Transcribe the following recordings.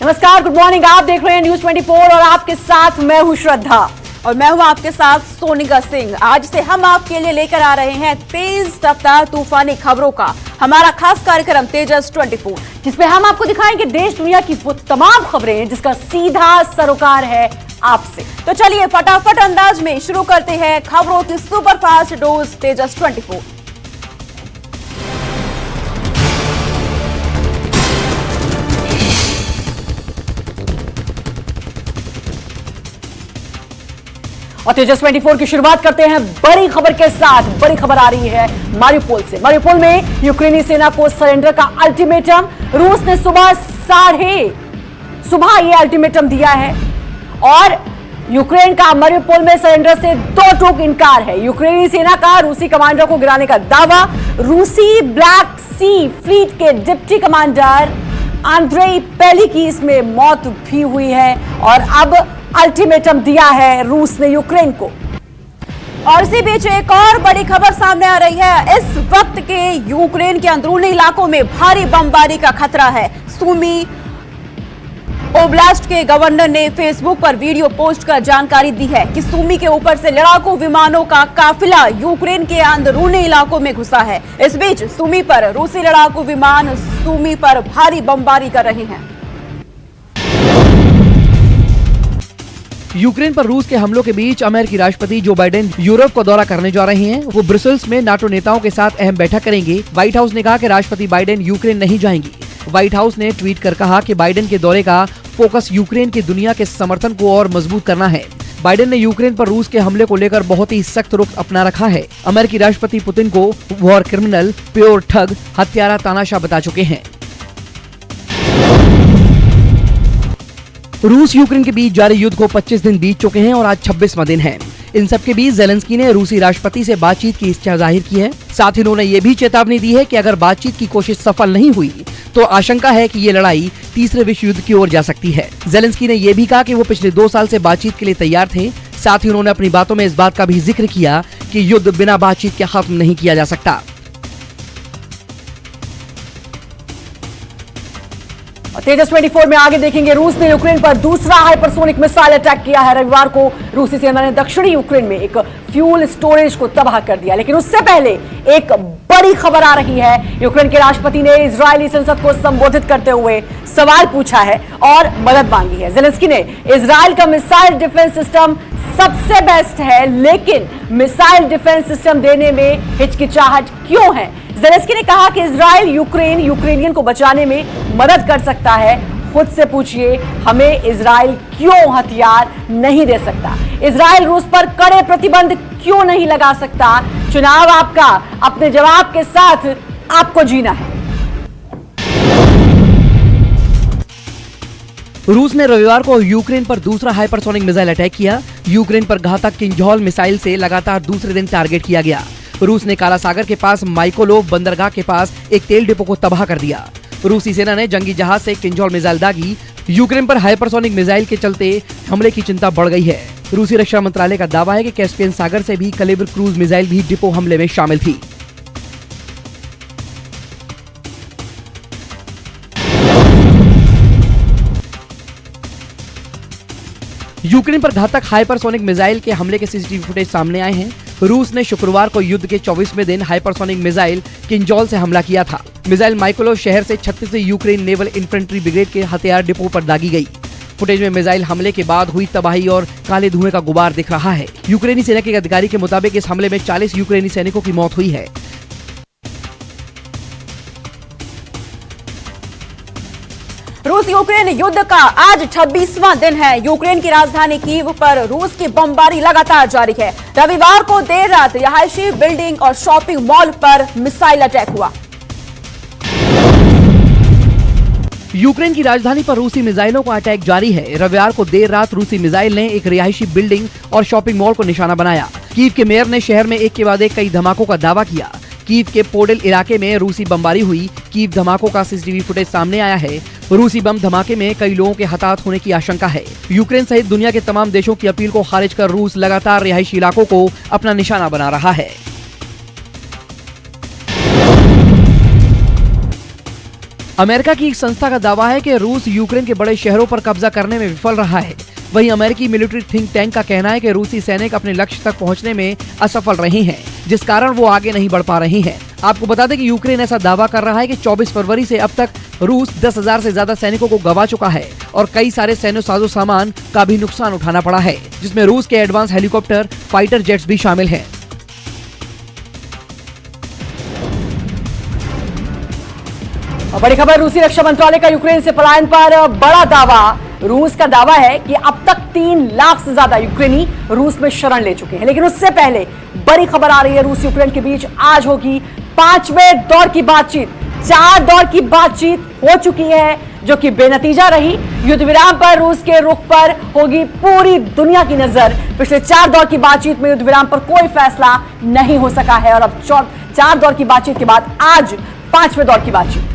नमस्कार, good morning. आप देख रहे हैं न्यूज 24 और आपके साथ मैं हूं श्रद्धा और मैं हूं आपके साथ सोनिका सिंह। आज से हम आपके लिए लेकर आ रहे हैं तेज रफ्तार तूफानी खबरों का हमारा खास कार्यक्रम तेजस 24, जिसमें हम आपको दिखाएंगे देश दुनिया की वो तमाम खबरें जिसका सीधा सरोकार है आपसे। तो चलिए फटाफट अंदाज में शुरू करते हैं खबरों की सुपरफास्ट डोज तेजस 24। और तेजस 24 की शुरुआत करते हैं बड़ी खबर के साथ। बड़ी खबर आ रही है मारिउपोल से। मारिउपोल में यूक्रेनी सेना को सरेंडर का अल्टीमेटम रूस ने सुबह ये अल्टीमेटम दिया है और यूक्रेन का मारिउपोल में सरेंडर से दो टूक इनकार है। यूक्रेनी सेना का रूसी कमांडर को गिराने का दावा। रूसी ब्लैक सी फ्लीट के डिप्टी कमांडर आंद्रेई पेली की इसमें मौत भी हुई है और अब अल्टीमेटम दिया है रूस ने यूक्रेन को। और इसी बीच एक और बड़ी खबर सामने आ रही है। इस वक्त के यूक्रेन के अंदरूनी इलाकों में भारी बमबारी का खतरा है। सुमी ओब्लास्ट के गवर्नर ने फेसबुक पर वीडियो पोस्ट कर जानकारी दी है कि सुमी के ऊपर से लड़ाकू विमानों का काफिला यूक्रेन के अंदरूनी इलाकों में घुसा है। इस बीच सुमी पर रूसी लड़ाकू विमान सुमी पर भारी बमबारी कर रहे हैं। यूक्रेन पर रूस के हमलों के बीच अमेरिकी राष्ट्रपति जो बाइडेन यूरोप को दौरा करने जा रहे हैं। वो ब्रुसेल्स में नाटो नेताओं के साथ अहम बैठक करेंगे। व्हाइट हाउस ने कहा कि राष्ट्रपति बाइडेन यूक्रेन नहीं जाएंगी। व्हाइट हाउस ने ट्वीट कर कहा कि बाइडेन के दौरे का फोकस यूक्रेन की दुनिया के समर्थन को और मजबूत करना है। बाइडेन ने यूक्रेन पर रूस के हमले को लेकर बहुत ही सख्त रुख अपना रखा है। अमेरिकी राष्ट्रपति पुतिन को वॉर क्रिमिनल, प्योर ठग, हत्यारा, तानाशाह बता चुके हैं। रूस यूक्रेन के बीच जारी युद्ध को 25 दिन बीत चुके हैं और आज 26वां दिन है। इन सब के बीच जेलेंस्की ने रूसी राष्ट्रपति से बातचीत की इच्छा जाहिर की है। साथ ही उन्होंने ये भी चेतावनी दी है कि अगर बातचीत की कोशिश सफल नहीं हुई तो आशंका है कि ये लड़ाई तीसरे विश्व युद्ध की ओर जा सकती है। जेलेंस्की ने यह भी कहा कि वो पिछले 2 साल से बातचीत के लिए तैयार थे। साथ ही उन्होंने अपनी बातों में इस बात का भी जिक्र किया कि युद्ध बिना बातचीत के खत्म नहीं किया जा सकता। तेजस 24 में आगे देखेंगे, रूस ने यूक्रेन पर दूसरा हाइपरसोनिक मिसाइल अटैक किया है। रविवार को रूसी सेना ने दक्षिणी यूक्रेन में एक फ्यूल स्टोरेज को तबाह कर दिया। लेकिन उससे पहले एक बड़ी खबर आ रही है। यूक्रेन के राष्ट्रपति ने इजरायली संसद को संबोधित करते हुए सवाल पूछा है और मदद मांगी है। जेलेंस्की ने इजराइल का मिसाइल डिफेंस सिस्टम सबसे बेस्ट है, लेकिन मिसाइल डिफेंस सिस्टम देने में हिचकिचाहट क्यों है? जेलेंस्की ने कहा कि इजराइल यूक्रेनियन को बचाने में मदद कर सकता है। खुद से पूछिए, हमें इजराइल क्यों हथियार नहीं दे सकता? इजराइल रूस पर कड़े प्रतिबंध क्यों नहीं लगा सकता? चुनाव आपका, अपने जवाब के साथ आपको जीना है। रूस ने रविवार को यूक्रेन पर दूसरा हाइपरसोनिक मिसाइल अटैक किया। यूक्रेन पर घातक किंजॉल मिसाइल से लगातार दूसरे दिन टारगेट किया गया। रूस ने काला सागर के पास माइकोलोव बंदरगाह के पास एक तेल डिपो को तबाह कर दिया। रूसी सेना ने जंगी जहाज से किंजॉल मिसाइल दागी। यूक्रेन पर हाइपरसोनिक मिसाइल के चलते हमले की चिंता बढ़ गई है। रूसी रक्षा मंत्रालय का दावा है कि कैस्पियन सागर से भी कैलिबर क्रूज मिसाइल भी डिपो हमले में शामिल थी। यूक्रेन पर घातक हाइपरसोनिक मिसाइल के हमले के सीसीटीवी फुटेज सामने आए हैं। रूस ने शुक्रवार को युद्ध के 24वें दिन हाइपरसोनिक मिसाइल किंजॉल से हमला किया था। मिसाइल माइकोलोव शहर से 36वीं यूक्रेन नेवल इन्फेंट्री ब्रिगेड के हथियार डिपो पर दागी गई। फुटेज में मिसाइल हमले के बाद हुई तबाही और काले धुएं का गुबार दिख रहा है। यूक्रेनी सेना के अधिकारी के मुताबिक इस हमले में 40 यूक्रेनी सैनिकों की मौत हुई है। रूस यूक्रेन युद्ध का आज 26वां दिन है। यूक्रेन की राजधानी कीव पर रूस की बमबारी लगातार जारी है। रविवार को देर रात रिहायशी बिल्डिंग और शॉपिंग मॉल पर मिसाइल अटैक हुआ। यूक्रेन की राजधानी पर रूसी मिसाइलों का अटैक जारी है। रविवार को देर रात रूसी मिसाइल ने एक रिहायशी बिल्डिंग और शॉपिंग मॉल को निशाना बनाया। कीव के मेयर ने शहर में एक के बाद एक कई धमाकों का दावा किया। कीव के पोडेल इलाके में रूसी बमबारी हुई। कीव धमाकों का सीसीटीवी फुटेज सामने आया है। रूसी बम धमाके में कई लोगों के हताहत होने की आशंका है। यूक्रेन सहित दुनिया के तमाम देशों की अपील को खारिज कर रूस लगातार रिहायशी इलाकों को अपना निशाना बना रहा है। अमेरिका की एक संस्था का दावा है कि रूस यूक्रेन के बड़े शहरों पर कब्जा करने में विफल रहा है। वहीं अमेरिकी मिलिट्री थिंक टैंक का कहना है कि रूसी सैनिक अपने लक्ष्य तक पहुंचने में असफल रहे हैं, जिस कारण वो आगे नहीं बढ़ पा रहे हैं। आपको बता दें कि यूक्रेन ऐसा दावा कर रहा है कि 24 फरवरी से अब तक रूस 10,000 से ज्यादा सैनिकों को गवा चुका है और कई सारे सैन्य साजो सामान का भी नुकसान उठाना पड़ा है, जिसमें रूस के एडवांस हेलीकॉप्टर, फाइटर जेट्स भी शामिल हैं। बड़ी खबर, रूसी रक्षा मंत्रालय का यूक्रेन से पलायन पर बड़ा दावा। रूस का दावा है कि अब तक 3 लाख से ज्यादा यूक्रेनी रूस में शरण ले चुके हैं। लेकिन उससे पहले बड़ी खबर आ रही है, रूस यूक्रेन के बीच आज होगी 5वें दौर की बातचीत। 4 दौर की बातचीत हो चुकी है जो कि बेनतीजा रही। युद्ध विराम पर रूस के रुख पर होगी पूरी दुनिया की नजर। पिछले 4 दौर की बातचीत में युद्ध विराम पर कोई फैसला नहीं हो सका है और अब 4 दौर की बातचीत के बाद आज 5वें दौर की बातचीत।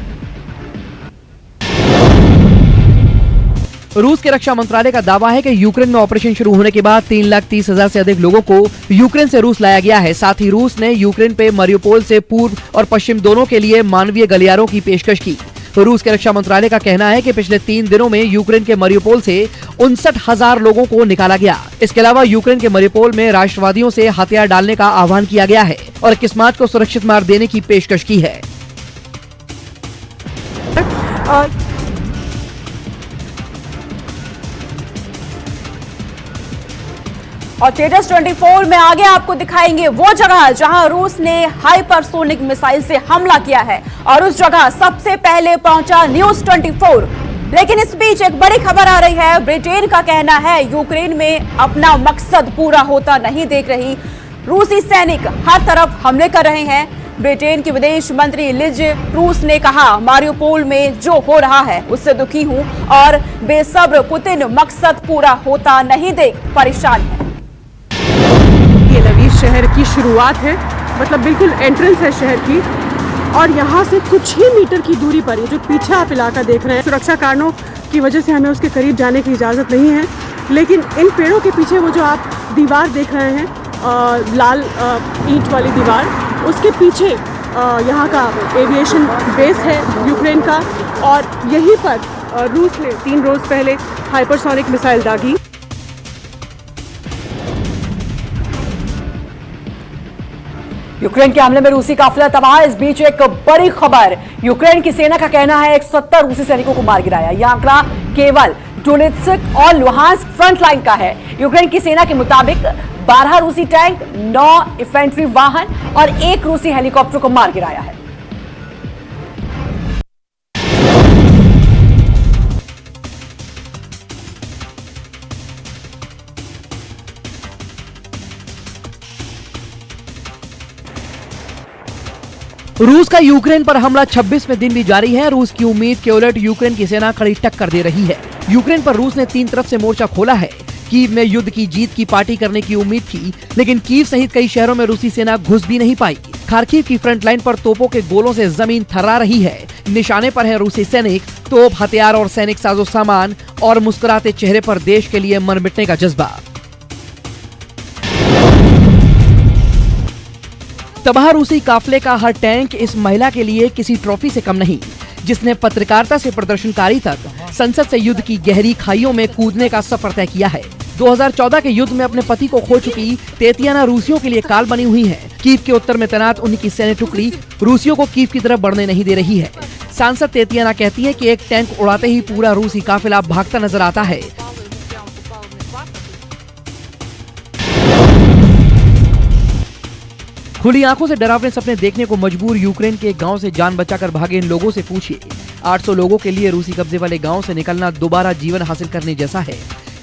रूस के रक्षा मंत्रालय का दावा है कि यूक्रेन में ऑपरेशन शुरू होने के बाद 3,30,000 से अधिक लोगों को यूक्रेन से रूस लाया गया है। साथ ही रूस ने यूक्रेन पे मारियोपोल से पूर्व और पश्चिम दोनों के लिए मानवीय गलियारों की पेशकश की। रूस के रक्षा मंत्रालय का कहना है कि पिछले 3 दिनों में यूक्रेन के मारियोपोल से 59,000 लोगों को निकाला गया। इसके अलावा यूक्रेन के मारियोपोल में राष्ट्रवादियों से हथियार डालने का आह्वान किया गया है और 21 मार्च को सुरक्षित मार्ग देने की पेशकश की है। और तेजस 24 में आगे आपको दिखाएंगे वो जगह जहां रूस ने हाइपरसोनिक मिसाइल से हमला किया है और उस जगह सबसे पहले पहुंचा न्यूज 24। लेकिन इस बीच एक बड़ी खबर आ रही है। ब्रिटेन का कहना है यूक्रेन में अपना मकसद पूरा होता नहीं देख रही रूसी सैनिक हर तरफ हमले कर रहे हैं। ब्रिटेन की विदेश मंत्री लिज ट्रूस ने कहा, मारियोपोल में जो हो रहा है उससे दुखी हूं और बेसब्र पुतिन मकसद पूरा होता नहीं देख परेशान है। ये लवीव शहर की शुरुआत है, मतलब बिल्कुल एंट्रेंस है शहर की और यहाँ से कुछ ही मीटर की दूरी पर ये जो पीछे आप इलाका देख रहे हैं, सुरक्षा कारणों की वजह से हमें उसके करीब जाने की इजाज़त नहीं है। लेकिन इन पेड़ों के पीछे वो जो आप दीवार देख रहे हैं, लाल ईंट वाली दीवार, उसके पीछे यहाँ का एविएशन बेस है यूक्रेन का और यहीं पर रूस ने 3 रोज पहले हाइपरसोनिक मिसाइल दागी। यूक्रेन के हमले में रूसी काफिला तबाह। इस बीच एक बड़ी खबर, यूक्रेन की सेना का कहना है 170 रूसी सैनिकों को मार गिराया। यह आंकड़ा केवल डोनेत्स्क और लुहांस्क फ्रंट लाइन का है। यूक्रेन की सेना के मुताबिक 12 रूसी टैंक, 9 इन्फेंट्री वाहन और 1 रूसी हेलीकॉप्टर को मार गिराया है। रूस का यूक्रेन पर हमला 26वें दिन भी जारी है। रूस की उम्मीद के उलट यूक्रेन की सेना कड़ी टक्कर दे रही है। यूक्रेन पर रूस ने 3 तरफ से मोर्चा खोला है। कीव में युद्ध की जीत की पार्टी करने की उम्मीद थी, लेकिन कीव सहित कई शहरों में रूसी सेना घुस भी नहीं पाई। खार्किव की फ्रंट लाइन पर तोपों के गोलों से जमीन थर्रा रही है। निशाने पर है रूसी सैनिक, तोप, हथियार और सैनिक साजो सामान और मुस्कुराते चेहरे पर देश के लिए मर मिटने का जज्बा। तबाह रूसी काफिले का हर टैंक इस महिला के लिए किसी ट्रॉफी से कम नहीं, जिसने पत्रकारिता से प्रदर्शनकारी तक संसद से युद्ध की गहरी खाइयों में कूदने का सफर तय किया है। 2014 के युद्ध में अपने पति को खो चुकी तेतियाना रूसियों के लिए काल बनी हुई है। कीव के उत्तर में तैनात उनकी सैन्य टुकड़ी रूसियों को कीव की तरफ बढ़ने नहीं दे रही है। सांसद तेतियाना कहती है कि एक टैंक उड़ाते ही पूरा रूसी काफिला भागता नजर आता है। खुली आंखों से डरावने सपने देखने को मजबूर यूक्रेन के गांव से जान बचाकर भागे इन लोगों से पूछिए। 800 लोगों के लिए रूसी कब्जे वाले गांव से निकलना दोबारा जीवन हासिल करने जैसा है।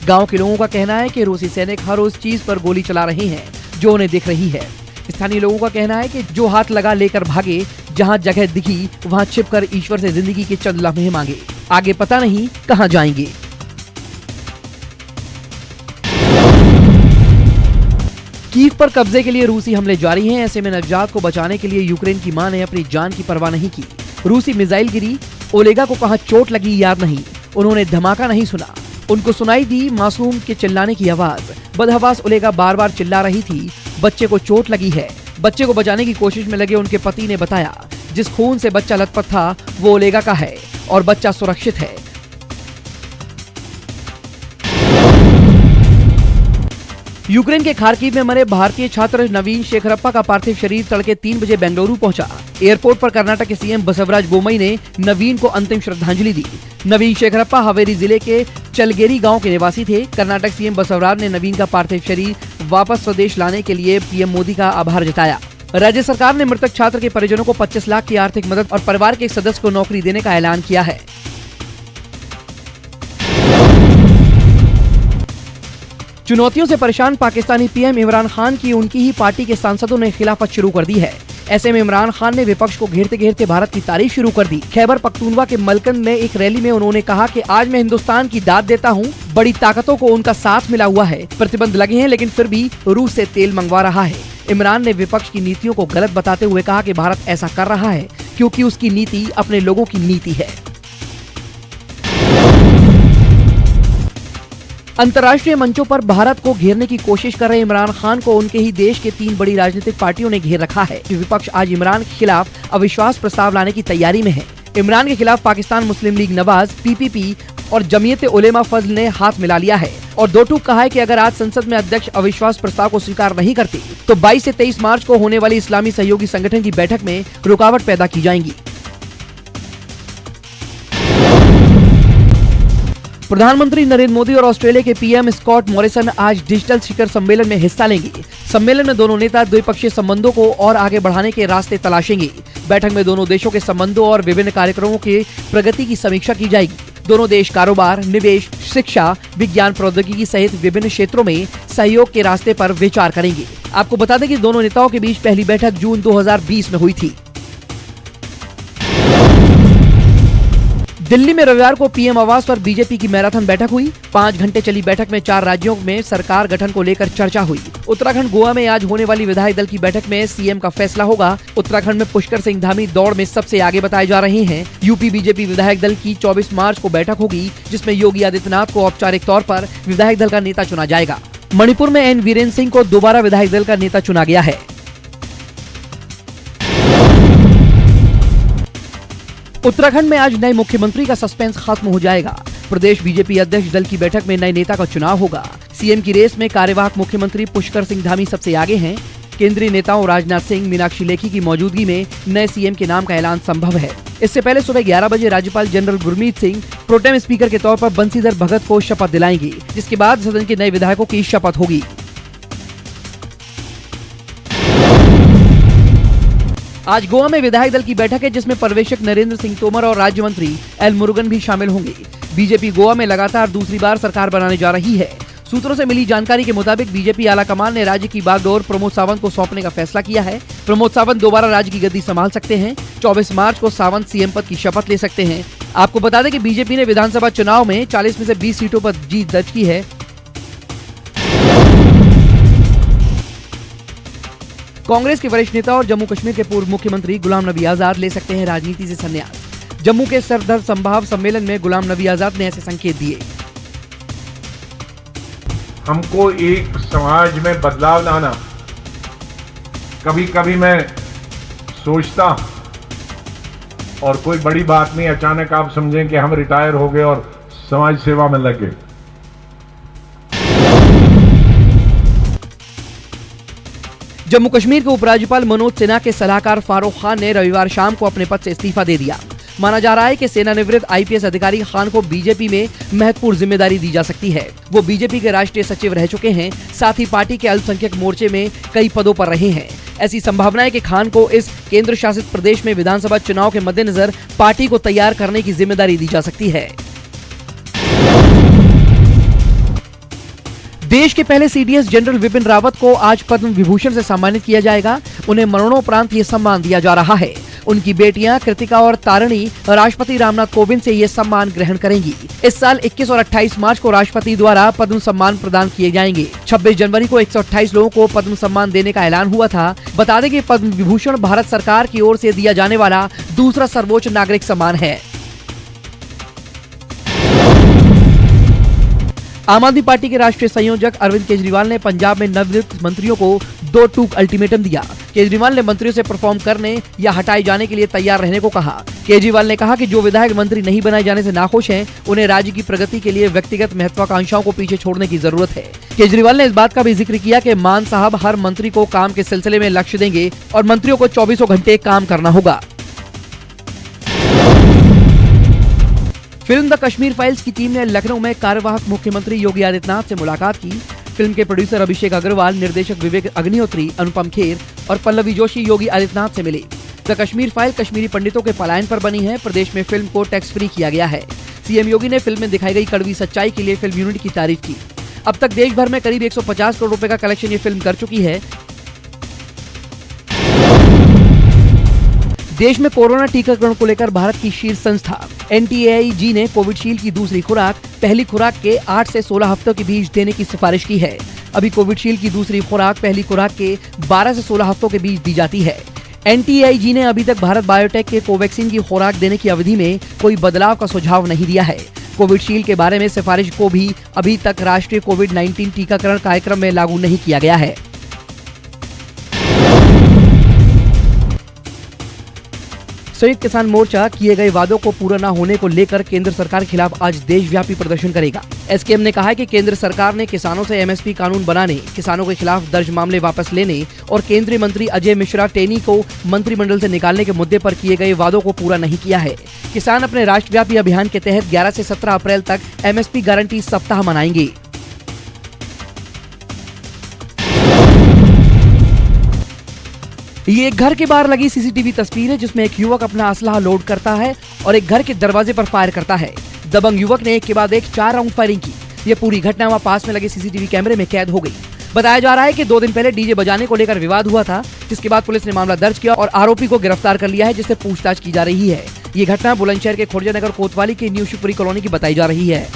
गांव के लोगों का कहना है कि रूसी सैनिक हर उस चीज पर गोली चला रहे हैं जो उन्हें दिख रही है। स्थानीय लोगों का कहना है कि जो हाथ लगा लेकर भागे, जहां जगह दिखी वहां छिपकर ईश्वर से जिंदगी के चंद लम्हे मांगे, आगे पता नहीं कहां जाएंगे। कीव पर कब्जे के लिए रूसी हमले जारी हैं। ऐसे में नवजात को बचाने के लिए यूक्रेन की मां ने अपनी जान की परवाह नहीं की। रूसी मिसाइल गिरी, ओलेगा को कहां चोट लगी याद नहीं, उन्होंने धमाका नहीं सुना। उनको सुनाई दी मासूम के चिल्लाने की आवाज। बदहवास ओलेगा बार बार चिल्ला रही थी, बच्चे को चोट लगी है। बच्चे को बचाने की कोशिश में लगे उनके पति ने बताया, जिस खून से बच्चा लथपथ था वो ओलेगा का है। और बच्चा सुरक्षित है। यूक्रेन के खार्किव में मरे भारतीय छात्र नवीन शेखरप्पा का पार्थिव शरीर तड़के 3 बजे बेंगलुरु पहुंचा। एयरपोर्ट पर कर्नाटक के सीएम बसवराज बोम्मई ने नवीन को अंतिम श्रद्धांजलि दी। नवीन शेखरप्पा हावेरी जिले के चलगेरी गांव के निवासी थे। कर्नाटक सीएम बसवराज ने नवीन का पार्थिव शरीर वापस स्वदेश लाने के लिए पीएम मोदी का आभार जताया। राज्य सरकार ने मृतक छात्र के परिजनों को 25 लाख की आर्थिक मदद और परिवार के एक सदस्य को नौकरी देने का ऐलान किया है। चुनौतियों से परेशान पाकिस्तानी पीएम इमरान खान की उनकी ही पार्टी के सांसदों ने खिलाफत शुरू कर दी है। ऐसे में इमरान खान ने विपक्ष को घेरते घेरते भारत की तारीफ शुरू कर दी। खैबर पख्तूनवा के मलकंद में एक रैली में उन्होंने कहा कि आज मैं हिंदुस्तान की दाद देता हूं, बड़ी ताकतों को उनका साथ मिला हुआ है, प्रतिबंध लगे हैं लेकिन फिर भी रूस से तेल मंगवा रहा है। इमरान ने विपक्ष की नीतियों को गलत बताते हुए कहा कि भारत ऐसा कर रहा है क्योंकि उसकी नीति अपने लोगों की नीति है। अंतर्राष्ट्रीय मंचों पर भारत को घेरने की कोशिश कर रहे इमरान खान को उनके ही देश के 3 बड़ी राजनीतिक पार्टियों ने घेर रखा है। विपक्ष आज इमरान के खिलाफ अविश्वास प्रस्ताव लाने की तैयारी में है। इमरान के खिलाफ पाकिस्तान मुस्लिम लीग नवाज, पीपीपी और जमीयत उलेमा फजल ने हाथ मिला लिया है और दो टूक कहा है कि अगर आज संसद में अध्यक्ष अविश्वास प्रस्ताव को स्वीकार नहीं करते तो 22 से 23 मार्च को होने वाली इस्लामी सहयोगी संगठन की बैठक में रुकावट पैदा की जाएगी। प्रधानमंत्री नरेंद्र मोदी और ऑस्ट्रेलिया के पीएम स्कॉट मॉरिसन आज डिजिटल शिखर सम्मेलन में हिस्सा लेंगे। सम्मेलन में दोनों नेता द्विपक्षीय संबंधों को और आगे बढ़ाने के रास्ते तलाशेंगे। बैठक में दोनों देशों के संबंधों और विभिन्न कार्यक्रमों की प्रगति की समीक्षा की जाएगी। दोनों देश कारोबार, निवेश, शिक्षा, विज्ञान प्रौद्योगिकी सहित विभिन्न क्षेत्रों में सहयोग के रास्ते पर विचार करेंगे। आपको बता दें कि दोनों नेताओं के बीच पहली बैठक जून 2020 में हुई थी। दिल्ली में रविवार को पीएम आवास पर बीजेपी की मैराथन बैठक हुई। 5 घंटे चली बैठक में 4 राज्यों में सरकार गठन को लेकर चर्चा हुई। उत्तराखंड, गोवा में आज होने वाली विधायक दल की बैठक में सीएम का फैसला होगा। उत्तराखंड में पुष्कर सिंह धामी दौड़ में सबसे आगे बताए जा रहे हैं। यूपी बीजेपी विधायक दल की 24 मार्च को बैठक होगी, जिसमें योगी आदित्यनाथ को औपचारिक तौर पर विधायक दल का नेता चुना जाएगा। मणिपुर में एन वीरेंद्र सिंह को दोबारा विधायक दल का नेता चुना गया है। उत्तराखंड में आज नए मुख्यमंत्री का सस्पेंस खत्म हो जाएगा। प्रदेश बीजेपी अध्यक्ष दल की बैठक में नए नेता का चुनाव होगा। सीएम की रेस में कार्यवाहक मुख्यमंत्री पुष्कर सिंह धामी सबसे आगे हैं। केंद्रीय नेताओं राजनाथ सिंह, मीनाक्षी लेखी की मौजूदगी में नए सीएम के नाम का ऐलान संभव है। इससे पहले सुबह 11 बजे राज्यपाल general Gurmeet Singh pro tem speaker के तौर पर बंसीधर भगत को शपथ दिलाएंगे, जिसके बाद सदन के नए विधायकों की शपथ होगी। आज गोवा में विधायक दल की बैठक है, जिसमें पर्यवेक्षक नरेंद्र सिंह तोमर और राज्य मंत्री एल मुरुगन भी शामिल होंगे। बीजेपी गोवा में लगातार दूसरी बार सरकार बनाने जा रही है। सूत्रों से मिली जानकारी के मुताबिक बीजेपी आलाकमान ने राज्य की बागडोर प्रमोद सावंत को सौंपने का फैसला किया है। प्रमोद सावंत दोबारा राज्य की गद्दी संभाल सकते हैं। 24 मार्च को सावंत सीएम पद की शपथ ले सकते हैं। आपको बता दें कि बीजेपी ने विधानसभा चुनाव में 40 में से 20 सीटों पर जीत दर्ज की है। कांग्रेस के वरिष्ठ नेता और जम्मू कश्मीर के पूर्व मुख्यमंत्री गुलाम नबी आजाद ले सकते हैं राजनीति से संन्यास। जम्मू के सरदर संभाव सम्मेलन में गुलाम नबी आजाद ने ऐसे संकेत दिए। हमको एक समाज में बदलाव लाना, कभी कभी मैं सोचता हूं और कोई बड़ी बात नहीं, अचानक आप समझें कि हम रिटायर हो गए और समाज सेवा में लग गए। जम्मू कश्मीर के उपराज्यपाल मनोज सिन्हा के सलाहकार फारूक खान ने रविवार शाम को अपने पद से इस्तीफा दे दिया। माना जा रहा है कि सेनानिवृत्त आईपीएस अधिकारी खान को बीजेपी में महत्वपूर्ण जिम्मेदारी दी जा सकती है। वो बीजेपी के राष्ट्रीय सचिव रह चुके हैं, साथ ही पार्टी के अल्पसंख्यक मोर्चे में कई पदों पर रहे हैं। ऐसी संभावना है कि खान को इस केंद्र शासित प्रदेश में विधानसभा चुनाव के मद्देनजर पार्टी को तैयार करने की जिम्मेदारी दी जा सकती है। देश के पहले सीडीएस जनरल विपिन रावत को आज पद्म विभूषण से सम्मानित किया जाएगा। उन्हें मरणोपरांत ये सम्मान दिया जा रहा है। उनकी बेटियां कृतिका और तारिणी राष्ट्रपति रामनाथ कोविंद से ये सम्मान ग्रहण करेंगी। इस साल 21 और 28 मार्च को राष्ट्रपति द्वारा पद्म सम्मान प्रदान किए जाएंगे। 26 जनवरी को 128 लोगों को पद्म सम्मान देने का ऐलान हुआ था। बता दें कि पद्म विभूषण भारत सरकार की ओर से दिया जाने वाला दूसरा सर्वोच्च नागरिक सम्मान है। आम आदमी पार्टी के राष्ट्रीय संयोजक अरविंद केजरीवाल ने पंजाब में नवनियुक्त मंत्रियों को 2 टूक अल्टीमेटम दिया। केजरीवाल ने मंत्रियों से परफॉर्म करने या हटाए जाने के लिए तैयार रहने को कहा। केजरीवाल ने कहा कि जो विधायक मंत्री नहीं बनाए जाने से नाखुश हैं, उन्हें राज्य की प्रगति के लिए व्यक्तिगत महत्वाकांक्षाओं को पीछे छोड़ने की जरूरत है। केजरीवाल ने इस बात का भी जिक्र किया कि मान साहब हर मंत्री को काम के सिलसिले में लक्ष्य देंगे और मंत्रियों को 24 घंटे काम करना होगा। फिल्म द कश्मीर फाइल्स की टीम ने लखनऊ में कार्यवाहक मुख्यमंत्री योगी आदित्यनाथ से मुलाकात की। फिल्म के प्रोड्यूसर अभिषेक अग्रवाल, निर्देशक विवेक अग्निहोत्री, अनुपम खेर और पल्लवी जोशी योगी आदित्यनाथ से मिले। द कश्मीर फाइल कश्मीरी पंडितों के पलायन पर बनी है। प्रदेश में फिल्म को टैक्स फ्री किया गया है। सीएम योगी ने फिल्म में दिखाई गई कड़वी सच्चाई के लिए फिल्म यूनिट की तारीफ की। अब तक देश भर में करीब 150 करोड़ रुपए का कलेक्शन ये फिल्म कर चुकी है। देश में कोरोना टीकाकरण को लेकर भारत की शीर्ष संस्था NTAIG ने कोविशील्ड की दूसरी खुराक पहली खुराक के 8 से 16 हफ्तों के बीच देने की सिफारिश की है। अभी कोविशील्ड की दूसरी खुराक पहली खुराक के 12 से 16 हफ्तों के बीच दी जाती है। NTAIG ने अभी तक भारत बायोटेक के कोवैक्सीन की खुराक देने की अवधि में कोई बदलाव का सुझाव नहीं दिया है। कोविशील्ड के बारे में सिफारिश को भी अभी तक राष्ट्रीय कोविड-19 टीकाकरण कार्यक्रम में लागू नहीं किया गया है। संयुक्त किसान मोर्चा किए गए वादों को पूरा न होने को लेकर केंद्र सरकार के खिलाफ आज देशव्यापी प्रदर्शन करेगा। SKM ने कहा है कि केंद्र सरकार ने किसानों से MSP कानून बनाने, किसानों के खिलाफ दर्ज मामले वापस लेने और केंद्रीय मंत्री अजय मिश्रा टेनी को मंत्रिमंडल से निकालने के मुद्दे पर किए गए वादों को पूरा नहीं किया है। किसान अपने राष्ट्रव्यापी अभियान के तहत 11 से 17 अप्रैल तक MSP गारंटी सप्ताह मनाएंगे। ये एक घर के बाहर लगी CCTV तस्वीर है जिसमें एक युवक अपना असलहा लोड करता है और एक घर के दरवाजे पर फायर करता है। दबंग युवक ने एक के बाद एक 4 राउंड फायरिंग की। ये पूरी घटना वहां पास में लगे CCTV कैमरे में कैद हो गई। बताया जा रहा है कि 2 दिन पहले डीजे बजाने को लेकर विवाद हुआ था, जिसके बाद पुलिस ने मामला दर्ज किया और आरोपी को गिरफ्तार कर लिया है, जिससे पूछताछ की जा रही है। ये घटना बुलंदशहर के खुर्जा नगर कोतवाली के न्यू शिवपुरी कॉलोनी की बताई जा रही है।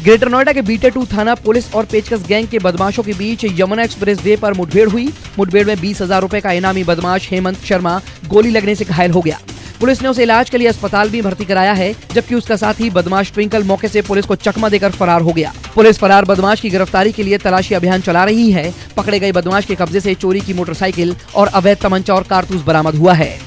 ग्रेटर नोएडा के BT2 थाना पुलिस और पेचकस गैंग के बदमाशों के बीच यमुना एक्सप्रेस वे पर मुठभेड़ हुई। मुठभेड़ में 20,000 रुपए का इनामी बदमाश हेमंत शर्मा गोली लगने से घायल हो गया। पुलिस ने उसे इलाज के लिए अस्पताल में भर्ती कराया है, जबकि उसका साथी बदमाश ट्विंकल मौके से पुलिस को चकमा देकर फरार हो गया। पुलिस फरार बदमाश की गिरफ्तारी के लिए तलाशी अभियान चला रही है। पकड़े गए बदमाश के कब्जे से चोरी की मोटरसाइकिल और अवैध तमंचा और कारतूस बरामद हुआ है।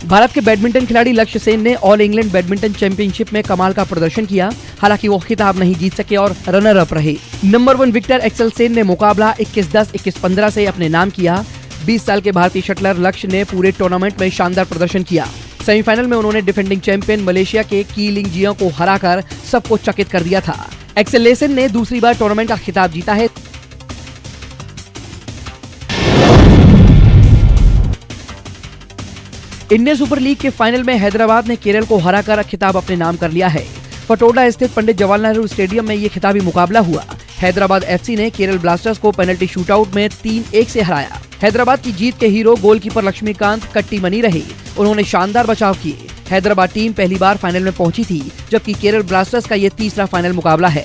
भारत के बैडमिंटन खिलाड़ी लक्ष्य सेन ने ऑल इंग्लैंड बैडमिंटन चैंपियनशिप में कमाल का प्रदर्शन किया। हालांकि वो खिताब नहीं जीत सके और रनर अप रहे। नंबर 1 विक्टर एक्सेल सेन ने मुकाबला 21-10, 21-15 से अपने नाम किया। 20 साल के भारतीय शटलर लक्ष्य ने पूरे टूर्नामेंट में शानदार प्रदर्शन किया। सेमीफाइनल में उन्होंने डिफेंडिंग चैंपियन मलेशिया के की लिंग जियो को हराकर सबको चकित कर दिया था। एक्सेल सेन ने दूसरी बार टूर्नामेंट का खिताब जीता है। इंडियन सुपर लीग के फाइनल में हैदराबाद ने केरल को हराकर खिताब अपने नाम कर लिया है। पटोडा स्थित पंडित जवाहरलाल नेहरू स्टेडियम में ये खिताबी मुकाबला हुआ। हैदराबाद FC ने केरल ब्लास्टर्स को पेनल्टी शूटआउट में 3-1 से हराया। हैदराबाद की जीत के हीरो गोलकीपर लक्ष्मीकांत कट्टीमनी रहे। उन्होंने शानदार बचाव किए। हैदराबाद टीम पहली बार फाइनल में पहुंची थी, जबकि केरल ब्लास्टर्स का ये तीसरा फाइनल मुकाबला है।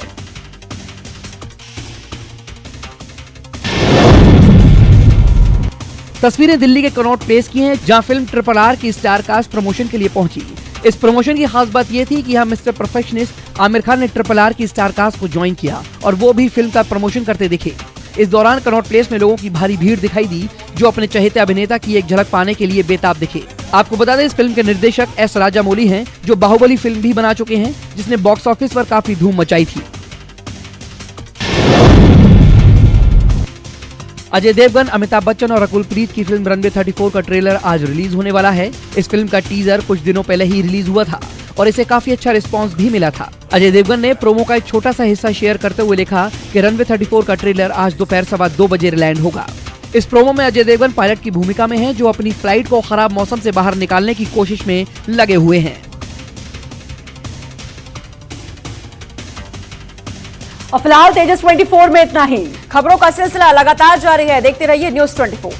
तस्वीरें दिल्ली के कनॉट प्लेस की हैं, जहां फिल्म RRR की स्टार कास्ट प्रमोशन के लिए पहुंची। इस प्रमोशन की खास बात यह थी कि यहाँ मिस्टर परफेक्शनिस्ट आमिर खान ने RRR की स्टार कास्ट को ज्वाइन किया और वो भी फिल्म का प्रमोशन करते दिखे। इस दौरान कनॉट प्लेस में लोगों की भारी भीड़ दिखाई दी, जो अपने चहेते अभिनेता की एक झलक पाने के लिए बेताब दिखे। आपको बता दें, इस फिल्म के निर्देशक S राजामौली हैं, जो बाहुबली फिल्म भी बना चुके हैं, जिसने बॉक्स ऑफिस पर काफी धूम मचाई थी। अजय देवगन, अमिताभ बच्चन और रकुल प्रीत की फिल्म रनवे 34 का ट्रेलर आज रिलीज होने वाला है। इस फिल्म का टीजर कुछ दिनों पहले ही रिलीज हुआ था और इसे काफी अच्छा रिस्पांस भी मिला था। अजय देवगन ने प्रोमो का एक छोटा सा हिस्सा शेयर करते हुए लिखा कि रनवे 34 का ट्रेलर आज दोपहर 2:15 बजे लैंड होगा। इस प्रोमो में अजय देवगन पायलट की भूमिका में हैं, जो अपनी फ्लाइट को खराब मौसम से बाहर निकालने की कोशिश में लगे हुए हैं। और फिलहाल तेजस 24 में इतना ही। खबरों का सिलसिला लगातार जारी है, देखते रहिए न्यूज़ 24।